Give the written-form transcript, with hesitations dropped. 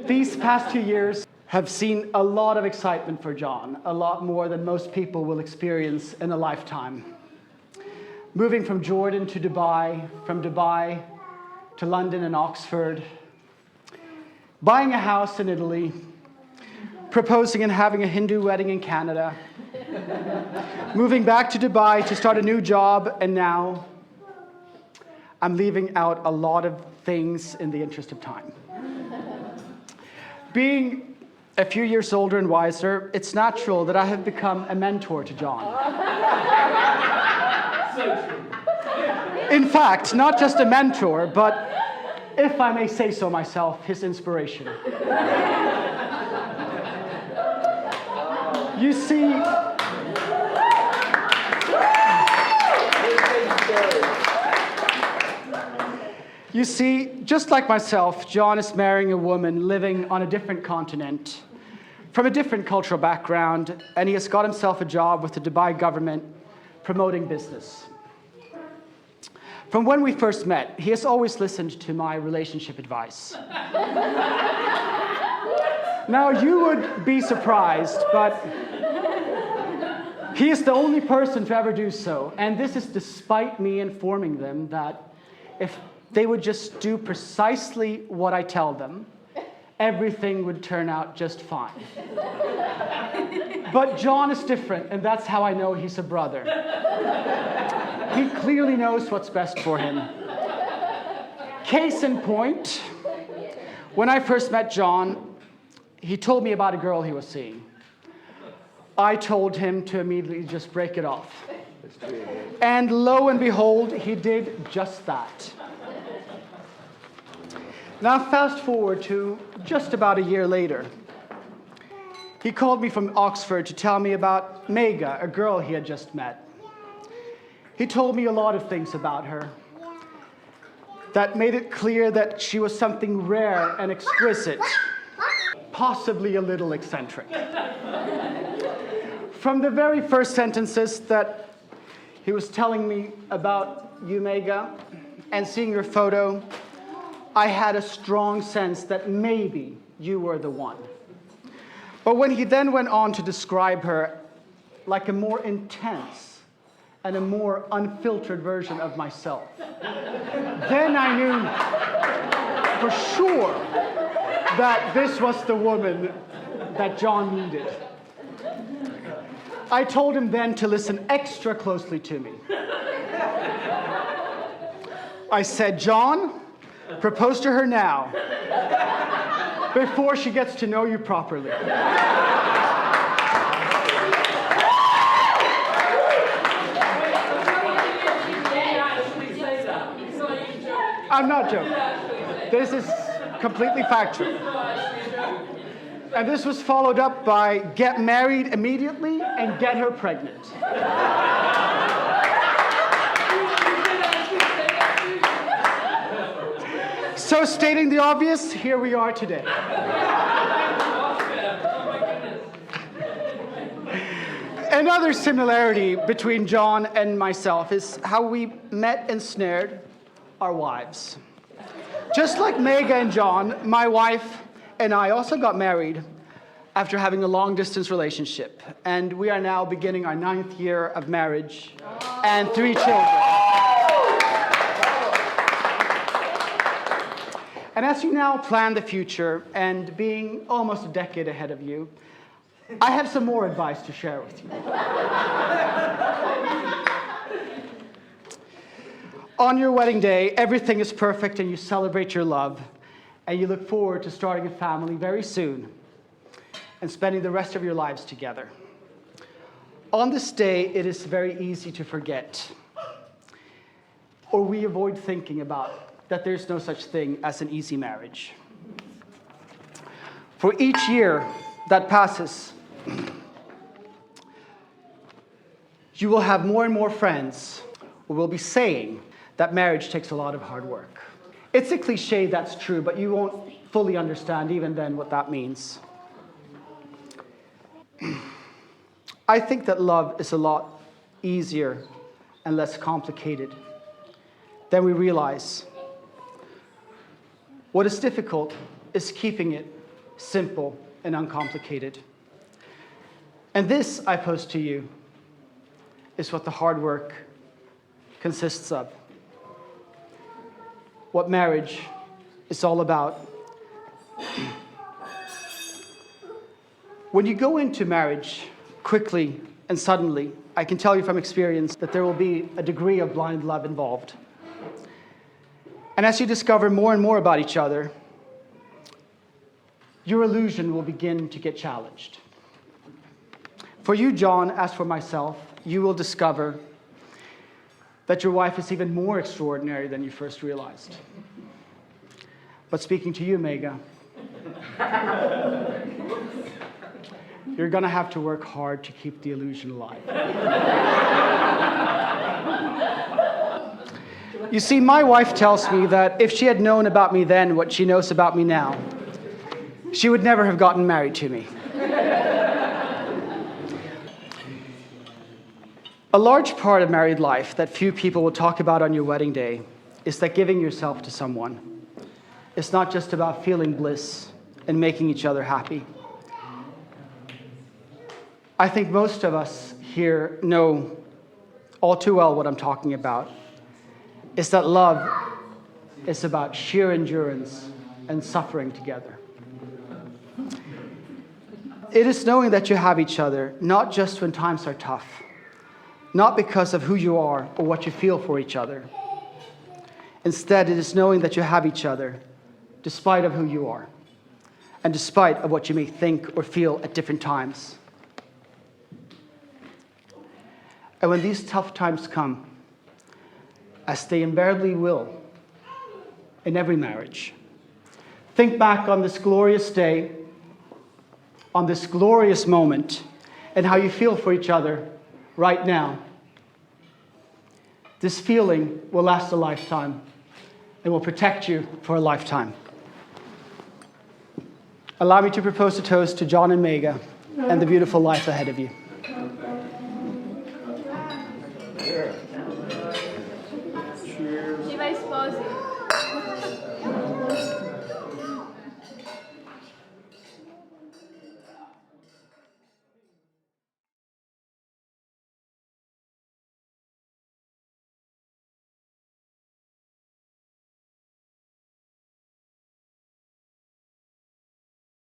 These past 2 years have seen a lot of excitement for John, a lot more than most people will experience in a lifetime. Moving from Jordan to Dubai, from Dubai to London and Oxford, buying a house in Italy, proposing and having a Hindu wedding in Canada, moving back to Dubai to start a new job, and now I'm leaving out a lot of things in the interest of time. Being a few years older and wiser, it's natural that I have become a mentor to John. In fact, not just a mentor, but, if I may say so myself, his inspiration. You see, just like myself, John is marrying a woman living on a different continent, from a different cultural background, and he has got himself a job with the Dubai government promoting business. From when we first met, he has always listened to my relationship advice. Now, you would be surprised, but he is the only person to ever do so, and this is despite me informing them that if they would just do precisely what I tell them, everything would turn out just fine. But John is different, and that's how I know he's a brother. He clearly knows what's best for him. Case in point, when I first met John, he told me about a girl he was seeing. I told him to immediately just break it off. And lo and behold, he did just that. Now, fast forward to just about a year later. He called me from Oxford to tell me about Megha, a girl he had just met. He told me a lot of things about her that made it clear that she was something rare and exquisite, possibly a little eccentric. From the very first sentences that he was telling me about you, Megha, and seeing your photo, I had a strong sense that maybe you were the one. But when he then went on to describe her like a more intense and a more unfiltered version of myself, then I knew for sure that this was the woman that John needed. I told him then to listen extra closely to me. I said, John, propose to her now, before she gets to know you properly. I'm not joking. This is completely factual. And this was followed up by get married immediately and get her pregnant. So, stating the obvious, here we are today. Another similarity between John and myself is how we met and snared our wives. Just like Megha and John, my wife and I also got married after having a long-distance relationship, and we are now beginning our 9th year of marriage and 3 children. And as you now plan the future, and being almost a decade ahead of you, I have some more advice to share with you. On your wedding day, everything is perfect and you celebrate your love, and you look forward to starting a family very soon and spending the rest of your lives together. On this day, it is very easy to forget, or we avoid thinking about that there's no such thing as an easy marriage. For each year that passes, you will have more and more friends who will be saying that marriage takes a lot of hard work. It's a cliche, that's true, but you won't fully understand even then what that means. I think that love is a lot easier and less complicated than we realize. What is difficult is keeping it simple and uncomplicated. And this, I pose to you, is what the hard work consists of. What marriage is all about. When you go into marriage quickly and suddenly, I can tell you from experience that there will be a degree of blind love involved. And as you discover more and more about each other, your illusion will begin to get challenged. For you, John, as for myself, you will discover that your wife is even more extraordinary than you first realized. But speaking to you, Megha, you're going to have to work hard to keep the illusion alive. You see, my wife tells me that if she had known about me then what she knows about me now, she would never have gotten married to me. A large part of married life that few people will talk about on your wedding day is that giving yourself to someone is not just about feeling bliss and making each other happy. I think most of us here know all too well what I'm talking about, is that love is about sheer endurance and suffering together. It is knowing that you have each other, not just when times are tough, not because of who you are or what you feel for each other. Instead, it is knowing that you have each other despite of who you are and despite of what you may think or feel at different times. And when these tough times come, as they invariably will in every marriage, think back on this glorious day, on this glorious moment, and how you feel for each other right now. This feeling will last a lifetime and will protect you for a lifetime. Allow me to propose a toast to John and Megha and the beautiful life ahead of you. Viva a sposi!